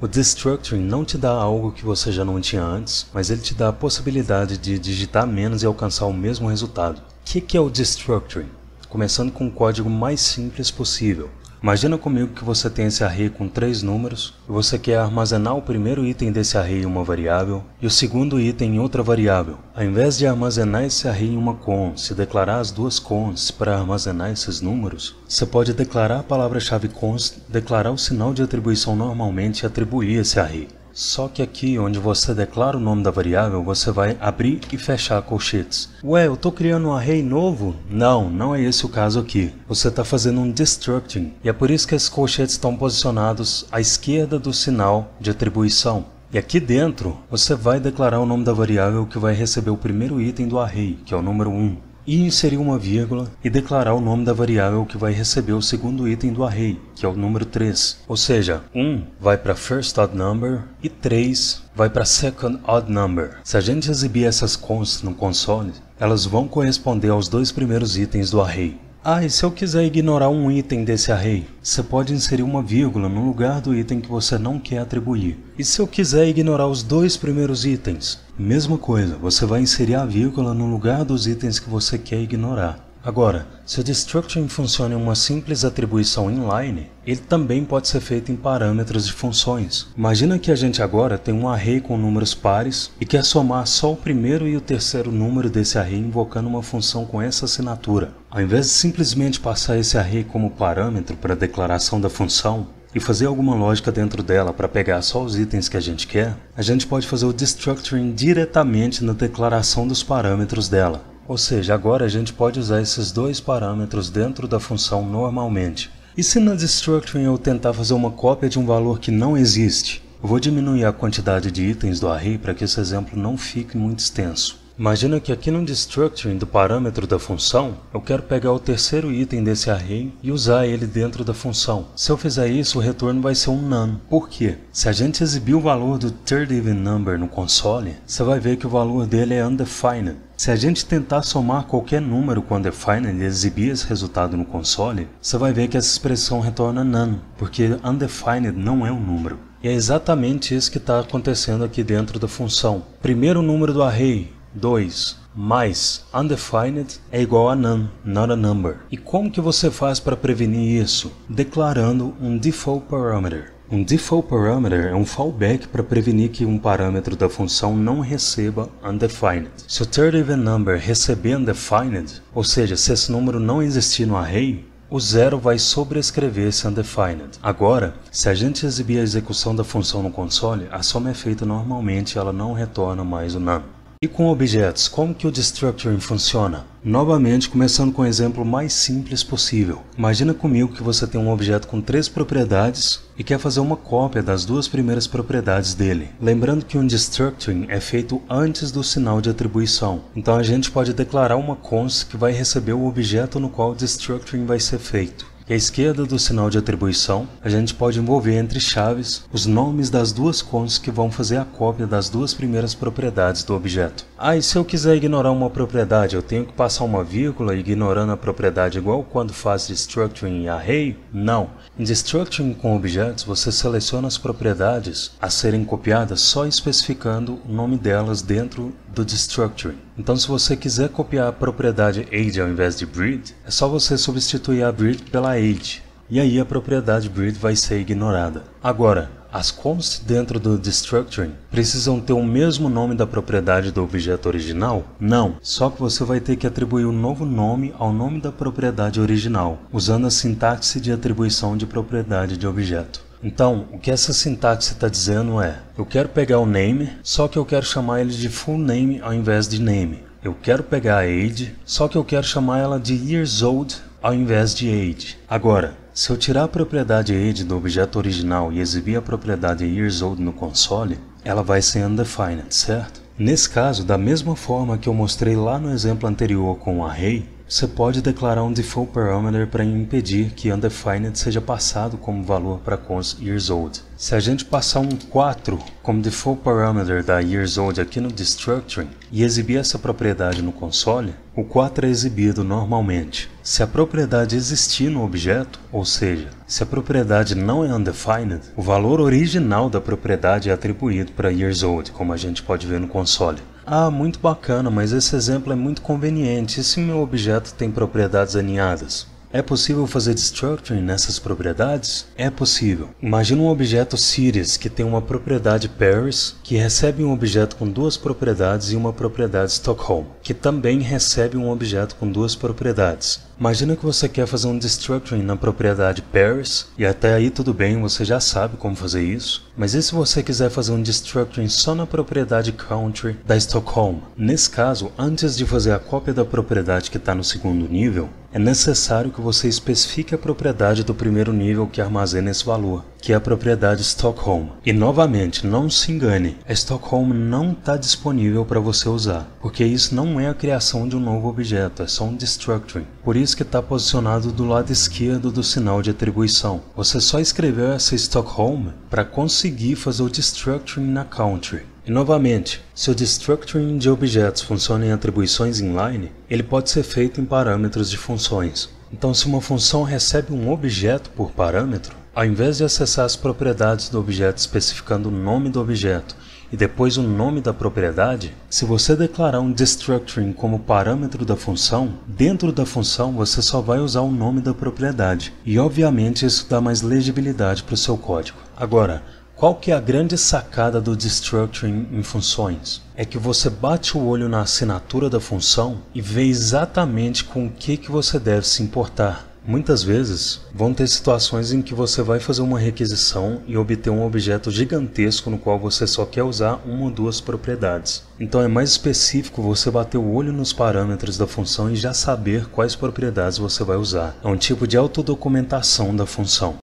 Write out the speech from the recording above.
O destructuring não te dá algo que você já não tinha antes, mas ele te dá a possibilidade de digitar menos e alcançar o mesmo resultado. O que é o destructuring? Começando com o código mais simples possível. Imagina comigo que você tem esse array com 3 números e você quer armazenar o primeiro item desse array em uma variável e o segundo item em outra variável. Ao invés de armazenar esse array em uma const e declarar as duas consts para armazenar esses números, você pode declarar a palavra-chave const, declarar o sinal de atribuição normalmente e atribuir esse array. Só que aqui, onde você declara o nome da variável, você vai abrir e fechar colchetes. Ué, eu estou criando um array novo? Não, não é esse o caso aqui. Você está fazendo um destructing, e é por isso que esses colchetes estão posicionados à esquerda do sinal de atribuição. E aqui dentro, você vai declarar o nome da variável que vai receber o primeiro item do array, que é o número 1. E inserir uma vírgula e declarar o nome da variável que vai receber o segundo item do array, que é o número 3. Ou seja, 1 vai para first odd number e 3 vai para second odd number. Se a gente exibir essas consts no console, elas vão corresponder aos dois primeiros itens do array. Ah, e se eu quiser ignorar um item desse array? Você pode inserir uma vírgula no lugar do item que você não quer atribuir. E se eu quiser ignorar os dois primeiros itens? Mesma coisa, você vai inserir a vírgula no lugar dos itens que você quer ignorar. Agora, se o destructuring funciona em uma simples atribuição inline, ele também pode ser feito em parâmetros de funções. Imagina que a gente agora tem um array com números pares e quer somar só o primeiro e o terceiro número desse array invocando uma função com essa assinatura. Ao invés de simplesmente passar esse array como parâmetro para a declaração da função, e fazer alguma lógica dentro dela para pegar só os itens que a gente quer, a gente pode fazer o destructuring diretamente na declaração dos parâmetros dela. Ou seja, agora a gente pode usar esses dois parâmetros dentro da função normalmente. E se na destructuring eu tentar fazer uma cópia de um valor que não existe? Eu vou diminuir a quantidade de itens do array para que esse exemplo não fique muito extenso. Imagina que aqui no destructuring do parâmetro da função, eu quero pegar o terceiro item desse array e usar ele dentro da função. Se eu fizer isso, o retorno vai ser um none. Por quê? Se a gente exibir o valor do third even number no console, você vai ver que o valor dele é undefined. Se a gente tentar somar qualquer número com undefined e exibir esse resultado no console, você vai ver que essa expressão retorna none, porque undefined não é um número. E é exatamente isso que está acontecendo aqui dentro da função. Primeiro número do array, 2, mais undefined é igual a none, not a number. E como que você faz para prevenir isso? Declarando um default parameter. Um default parameter é um fallback para prevenir que um parâmetro da função não receba undefined. Se o third even number receber undefined, ou seja, se esse número não existir no array, o zero vai sobrescrever esse undefined. Agora, se a gente exibir a execução da função no console, a soma é feita normalmente e ela não retorna mais o none. E com objetos, como que o destructuring funciona? Novamente, começando com o exemplo mais simples possível. Imagina comigo que você tem um objeto com 3 propriedades e quer fazer uma cópia das duas primeiras propriedades dele. Lembrando que um destructuring é feito antes do sinal de atribuição. Então a gente pode declarar uma const que vai receber o objeto no qual o destructuring vai ser feito. E à esquerda do sinal de atribuição, a gente pode envolver entre chaves os nomes das duas consts que vão fazer a cópia das duas primeiras propriedades do objeto. Ah, e se eu quiser ignorar uma propriedade, eu tenho que passar uma vírgula ignorando a propriedade igual quando faz destructuring em array? Não. Em destructuring com objetos, você seleciona as propriedades a serem copiadas só especificando o nome delas dentro do destructuring. Então, se você quiser copiar a propriedade age ao invés de breed, é só você substituir a breed pela age. E aí a propriedade breed vai ser ignorada. Agora, as consts dentro do destructuring precisam ter o mesmo nome da propriedade do objeto original? Não, só que você vai ter que atribuir um novo nome ao nome da propriedade original, usando a sintaxe de atribuição de propriedade de objeto. Então, o que essa sintaxe está dizendo é, eu quero pegar o name, só que eu quero chamar ele de full name ao invés de name. Eu quero pegar a age, só que eu quero chamar ela de years old ao invés de age. Agora, se eu tirar a propriedade age do objeto original e exibir a propriedade years old no console, ela vai ser undefined, certo? Nesse caso, da mesma forma que eu mostrei lá no exemplo anterior com o array, você pode declarar um default parameter para impedir que undefined seja passado como valor para const yearsold. Se a gente passar um 4 como default parameter da yearsold aqui no destructuring e exibir essa propriedade no console, o 4 é exibido normalmente. Se a propriedade existir no objeto, ou seja, se a propriedade não é undefined, o valor original da propriedade é atribuído para yearsold, como a gente pode ver no console. Ah, muito bacana, mas esse exemplo é muito conveniente. E se meu objeto tem propriedades aninhadas? É possível fazer destructuring nessas propriedades? É possível. Imagina um objeto Cities que tem uma propriedade Paris, que recebe um objeto com duas propriedades e uma propriedade Stockholm, que também recebe um objeto com duas propriedades. Imagina que você quer fazer um destructuring na propriedade Paris, e até aí tudo bem, você já sabe como fazer isso. Mas e se você quiser fazer um destructuring só na propriedade Country da Stockholm? Nesse caso, antes de fazer a cópia da propriedade que está no segundo nível, é necessário que você especifique a propriedade do primeiro nível que armazena esse valor, que é a propriedade Stockholm. E novamente, não se engane, a Stockholm não está disponível para você usar, porque isso não é a criação de um novo objeto, é só um destructuring. Por isso que está posicionado do lado esquerdo do sinal de atribuição. Você só escreveu essa Stockholm para conseguir fazer o destructuring na Country. E novamente, se o destructuring de objetos funciona em atribuições inline, ele pode ser feito em parâmetros de funções. Então, se uma função recebe um objeto por parâmetro, ao invés de acessar as propriedades do objeto especificando o nome do objeto e depois o nome da propriedade, se você declarar um destructuring como parâmetro da função, dentro da função você só vai usar o nome da propriedade. E obviamente isso dá mais legibilidade para o seu código. Agora, qual que é a grande sacada do destructuring em funções? É que você bate o olho na assinatura da função e vê exatamente com o que você deve se importar. Muitas vezes vão ter situações em que você vai fazer uma requisição e obter um objeto gigantesco no qual você só quer usar uma ou duas propriedades. Então é mais específico você bater o olho nos parâmetros da função e já saber quais propriedades você vai usar. É um tipo de autodocumentação da função.